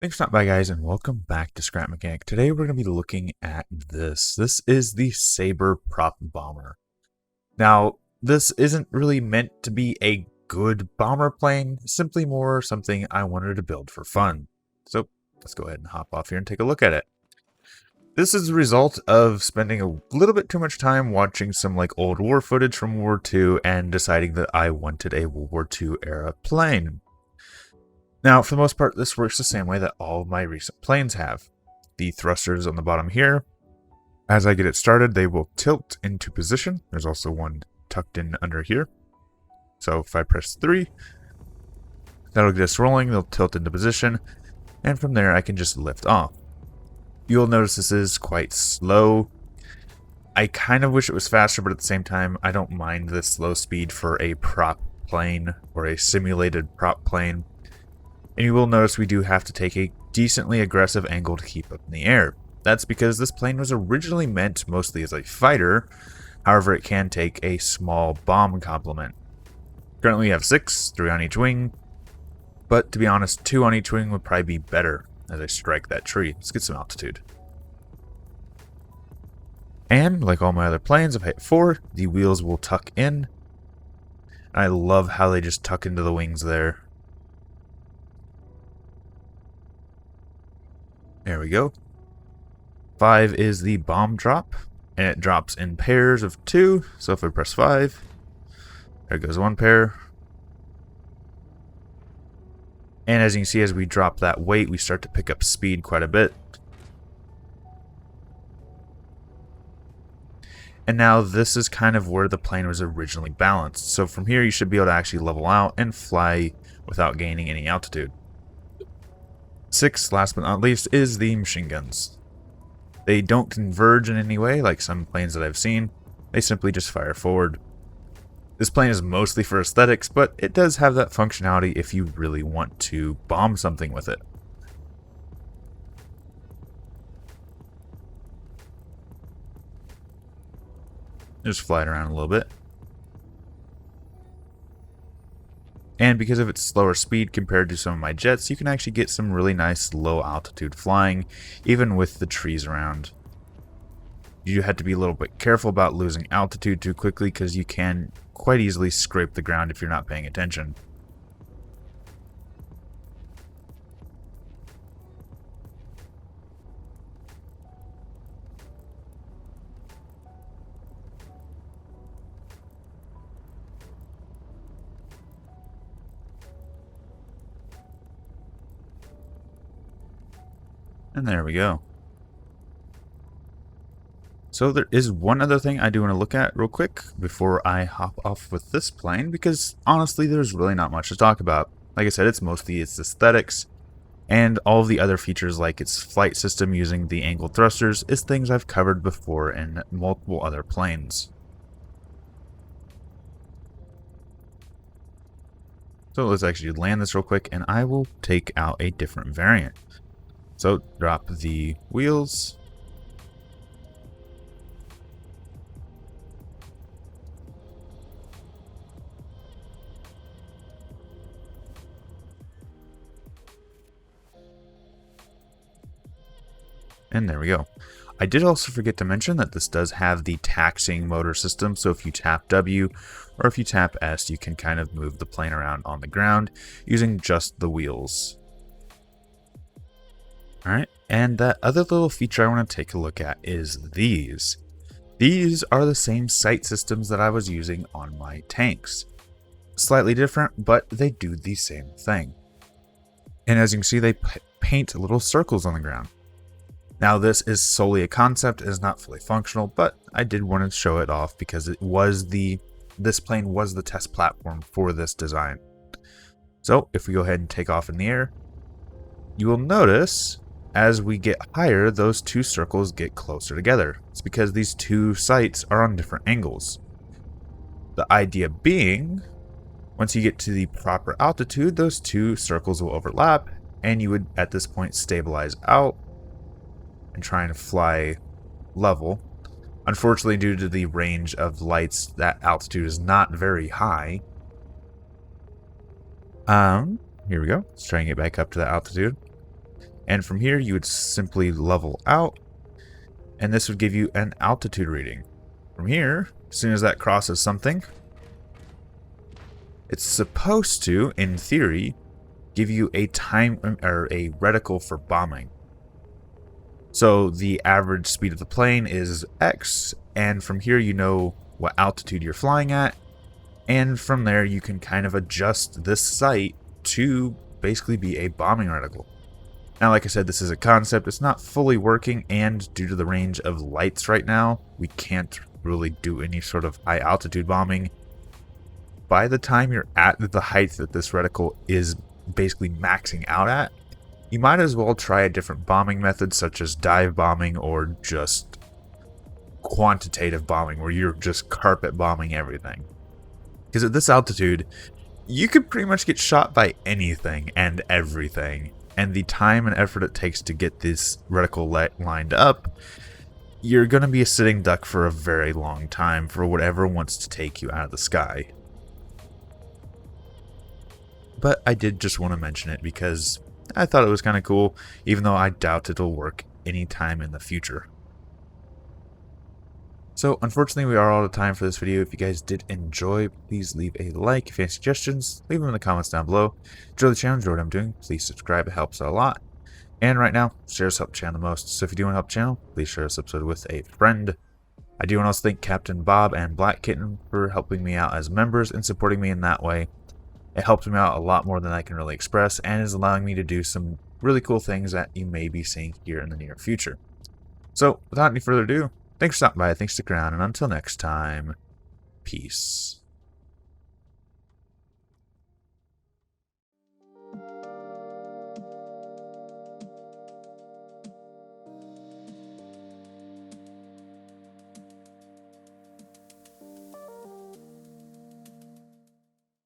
Thanks for stopping by, guys, and welcome back to Scrap Mechanic. Today we're going to be looking at this. This is the Saber prop bomber. Now, this isn't really meant to be a good bomber plane, simply more something I wanted to build for fun. So let's go ahead and hop off here and take a look at it. This is the result of spending a little bit too much time watching some old war footage from World War II and deciding that I wanted a World War II era plane. Now, for the most part, this works the same way that all of my recent planes have. The thrusters on the bottom here, as I get it started, they will tilt into position. There's also one tucked in under here. So if I press 3, that'll get us rolling, they'll tilt into position, and from there I can just lift off. You'll notice this is quite slow. I kind of wish it was faster, but at the same time, I don't mind this slow speed for a prop plane or a simulated prop plane. And you will notice we do have to take a decently aggressive angle to keep up in the air. That's because this plane was originally meant mostly as a fighter, however it can take a small bomb complement. Currently we have 6, 3 on each wing, but to be honest, 2 on each wing would probably be better as I strike that tree. Let's get some altitude. And like all my other planes, if I hit 4, the wheels will tuck in. I love how they just tuck into the wings there. There we go. 5 is the bomb drop, and it drops in pairs of 2. So if I press 5, there goes one pair. And as you can see, as we drop that weight, we start to pick up speed quite a bit. And now this is kind of where the plane was originally balanced. So from here, you should be able to actually level out and fly without gaining any altitude. 6, last but not least, is the machine guns. They don't converge in any way like some planes that I've seen. They simply just fire forward. This plane is mostly for aesthetics, but it does have that functionality if you really want to bomb something with it. Just fly it around a little bit. And because of its slower speed compared to some of my jets, you can actually get some really nice low altitude flying, even with the trees around. You have to be a little bit careful about losing altitude too quickly because you can quite easily scrape the ground if you're not paying attention. And there we go. So there is one other thing I do want to look at real quick before I hop off with this plane, because honestly there's really not much to talk about. Like I said, it's mostly its aesthetics, and all of the other features like its flight system using the angled thrusters is things I've covered before in multiple other planes. So let's actually land this real quick and I will take out a different variant. So drop the wheels. And there we go. I did also forget to mention that this does have the taxiing motor system, so if you tap W or if you tap S, you can kind of move the plane around on the ground using just the wheels. Alright, and that other little feature I want to take a look at is these. These are the same sight systems that I was using on my tanks. Slightly different, but they do the same thing. And as you can see, they paint little circles on the ground. Now this is solely a concept, it is not fully functional, but I did want to show it off because this plane was the test platform for this design. So if we go ahead and take off in the air, you will notice as we get higher, those two circles get closer together. It's because these two sights are on different angles. The idea being, once you get to the proper altitude, those two circles will overlap, and you would at this point stabilize out and try and fly level. Unfortunately, due to the range of lights, that altitude is not very high. Here we go. Let's try and get back up to that altitude. And from here, you would simply level out, and this would give you an altitude reading. From here, as soon as that crosses something, it's supposed to, in theory, give you a time or a reticle for bombing. So the average speed of the plane is X, and from here you know what altitude you're flying at, and from there you can kind of adjust this sight to basically be a bombing reticle. Now, like I said, this is a concept. It's not fully working, and due to the range of lights right now, we can't really do any sort of high altitude bombing. By the time you're at the height that this reticle is basically maxing out at, you might as well try a different bombing method, such as dive bombing or just quantitative bombing, where you're just carpet bombing everything. Because at this altitude, you could pretty much get shot by anything and everything. And the time and effort it takes to get this reticle lined up, you're going to be a sitting duck for a very long time for whatever wants to take you out of the sky. But I did just want to mention it because I thought it was kind of cool, even though I doubt it'll work anytime in the future. So, unfortunately, we are out of time for this video. If you guys did enjoy, please leave a like. If you have suggestions, leave them in the comments down below. Enjoy the channel, enjoy what I'm doing, please subscribe, it helps out a lot. And right now, shares help the channel the most. So if you do want to help the channel, please share this episode with a friend. I do want to also thank Captain Bob and Black Kitten for helping me out as members and supporting me in that way. It helps me out a lot more than I can really express, and is allowing me to do some really cool things that you may be seeing here in the near future. So, without any further ado, thanks for stopping by, thanks for sticking around, and until next time, peace.